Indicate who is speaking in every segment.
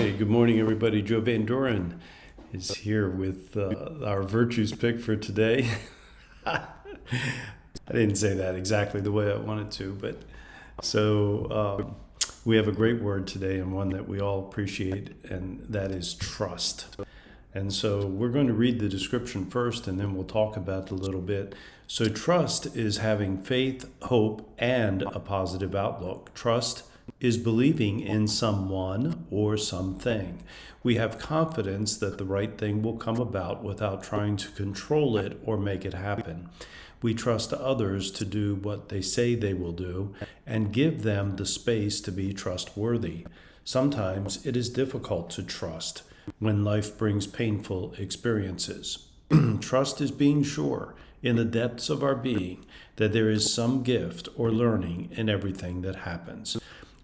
Speaker 1: Hey, good morning, everybody. Joe Van Doren is here with our virtues pick for today. I didn't say that exactly the way I wanted to, but we have a great word today and one that we all appreciate, and that is trust. And so we're going to read the description first, and then we'll talk about it a little bit. So trust is having faith, hope, and a positive outlook. Trust is believing in someone or something. We have confidence that the right thing will come about without trying to control it or make it happen. We trust others to do what they say they will do and give them the space to be trustworthy. Sometimes it is difficult to trust when life brings painful experiences. Trust is being sure in the depths of our being that there is some gift or learning in everything that happens.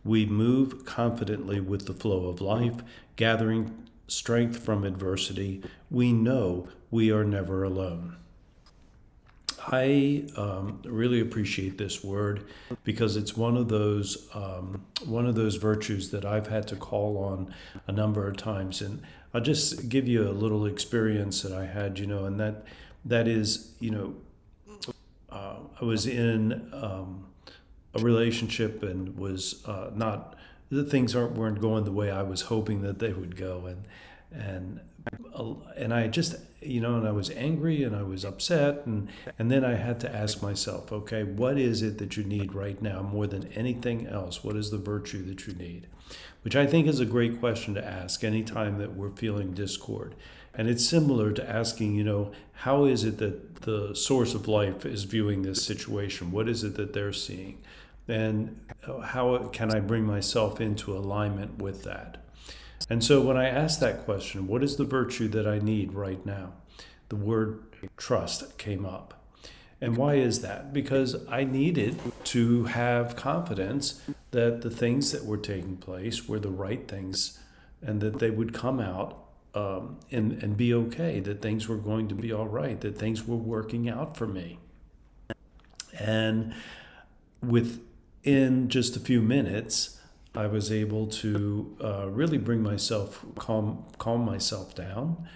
Speaker 1: We move confidently with the flow of life, gathering strength from adversity. We know we are never alone. I really appreciate this word because it's one of those virtues that I've had to call on a number of times, and I'll just give you a little experience that I had, and that is, I was in a relationship and was not the things weren't going the way I was hoping that they would go, and I just and I was angry and I was upset, and then I had to ask myself, okay, what is it that you need right now more than anything else? What is the virtue that you need? Which I think is a great question to ask anytime that we're feeling discord. And it's similar to asking, how is it that the source of life is viewing this situation? What is it that they're seeing? And how can I bring myself into alignment with that? And so when I asked that question, what is the virtue that I need right now? The word trust came up. And why is that? Because I needed to have confidence that the things that were taking place were the right things and that they would come out and be okay, that things were going to be all right, that things were working out for me. And within just a few minutes, I was able to really bring myself, calm myself down,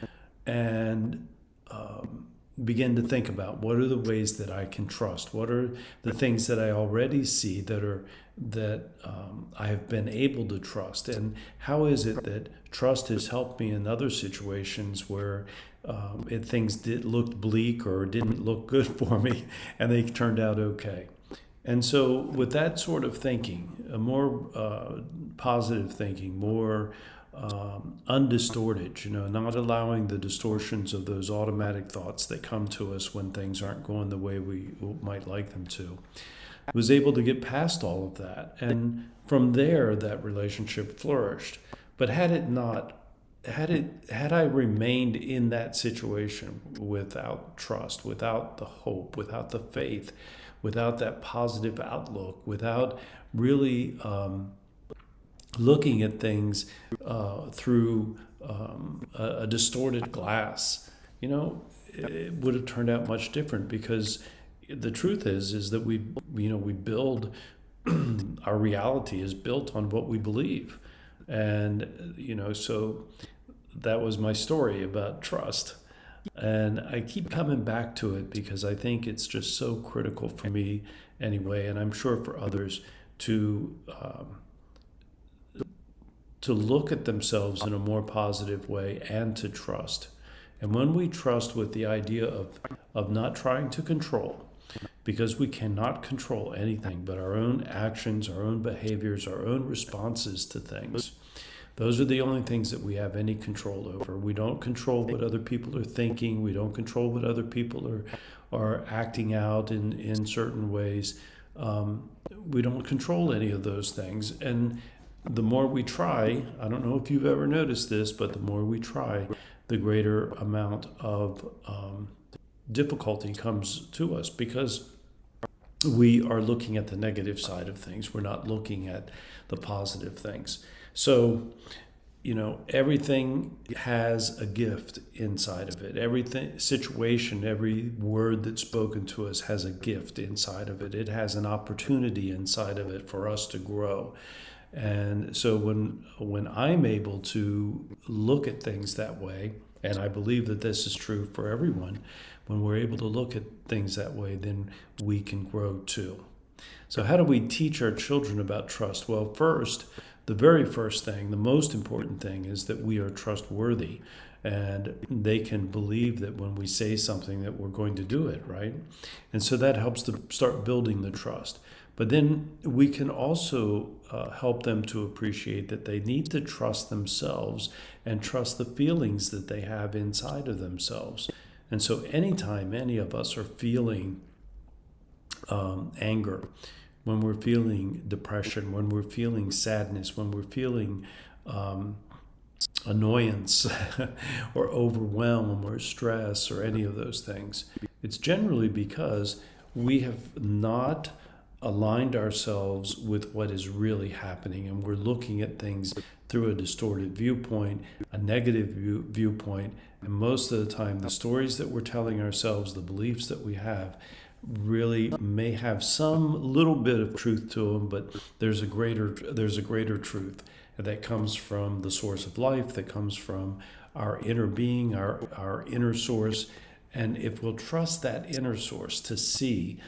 Speaker 1: and begin to think about what are the ways that I can trust. What are the things that I already see that I have been able to trust, and how is it that trust has helped me in other situations where things looked bleak or didn't look good for me, and they turned out okay. And so with that sort of thinking, a more positive thinking, more undistorted, not allowing the distortions of those automatic thoughts that come to us when things aren't going the way we might like them to, was able to get past all of that. And from there, that relationship flourished. But had I remained in that situation without trust, without the hope, without the faith, without that positive outlook, without really looking at things through a distorted glass, it would have turned out much different, because the truth is that we build our reality is built on what we believe. And, so that was my story about trust. And I keep coming back to it because I think it's just so critical for me anyway, and I'm sure for others, to look at themselves in a more positive way and to trust. And when we trust with the idea of not trying to control, because we cannot control anything but our own actions, our own behaviors, our own responses to things. Those are the only things that we have any control over. We don't control what other people are thinking. We don't control what other people are acting out in certain ways. We don't control any of those things. And the more we try, I don't know if you've ever noticed this, but the more we try, the greater amount of difficulty comes to us, because we are looking at the negative side of things. We're not looking at the positive things. So, everything has a gift inside of it. Everything, situation, every word that's spoken to us has a gift inside of it. It has an opportunity inside of it for us to grow. And so when I'm able to look at things that way, and I believe that this is true for everyone, when we're able to look at things that way, then we can grow too. So how do we teach our children about trust? Well, first, the very first thing, the most important thing is that we are trustworthy, and they can believe that when we say something that we're going to do it, right? And so that helps to start building the trust. But then we can also help them to appreciate that they need to trust themselves and trust the feelings that they have inside of themselves. And so anytime any of us are feeling anger, when we're feeling depression, when we're feeling sadness, when we're feeling annoyance or overwhelm or stress or any of those things, it's generally because we have not aligned ourselves with what is really happening, and we're looking at things through a distorted viewpoint, a negative viewpoint. And most of the time, the stories that we're telling ourselves, the beliefs that we have, really may have some little bit of truth to them, but there's a greater truth that comes from the source of life, that comes from our inner being, our inner source. And if we'll trust that inner source to see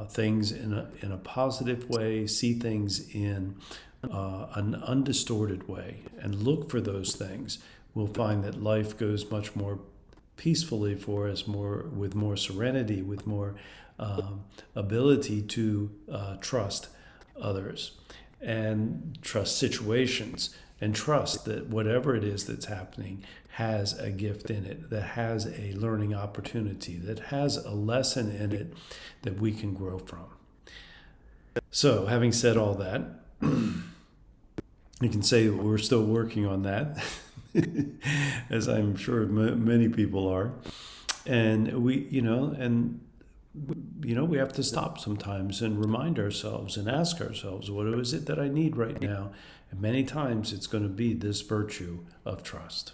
Speaker 1: things in a positive way, see things in an undistorted way, and look for those things, we'll find that life goes much more peacefully for us, with more serenity, with more ability to trust others and trust situations, and trust that whatever it is that's happening has a gift in it, that has a learning opportunity, that has a lesson in it that we can grow from. So, having said all that, you can say that we're still working on that, as I'm sure many people are. And we have to stop sometimes and remind ourselves and ask ourselves, what is it that I need right now? And many times it's going to be this virtue of trust.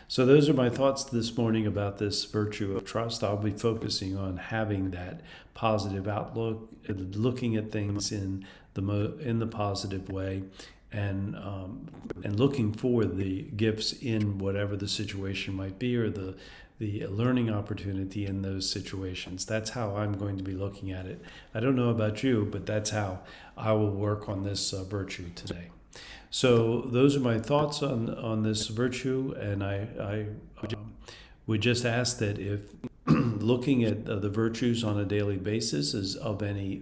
Speaker 1: So those are my thoughts this morning about this virtue of trust. I'll be focusing on having that positive outlook, looking at things in the positive way, and looking for the gifts in whatever the situation might be, or the learning opportunity in those situations. That's how I'm going to be looking at it. I don't know about you, but that's how I will work on this virtue today. So those are my thoughts on this virtue, and I would just ask that if looking at the virtues on a daily basis is of any,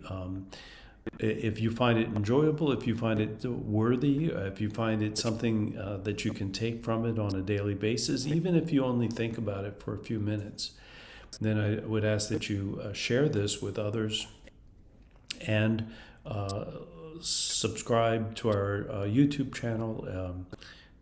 Speaker 1: if you find it enjoyable, if you find it worthy, if you find it something that you can take from it on a daily basis, even if you only think about it for a few minutes, then I would ask that you share this with others, and subscribe to our YouTube channel.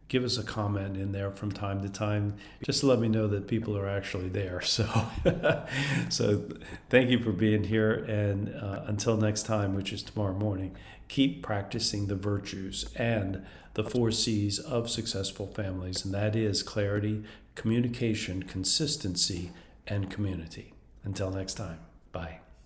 Speaker 1: Give us a comment in there from time to time, just to let me know that people are actually there. So thank you for being here, and until next time, which is tomorrow morning, keep practicing the virtues and the 4 C's of successful families, and that is clarity, communication, consistency, and community. Until next time, bye.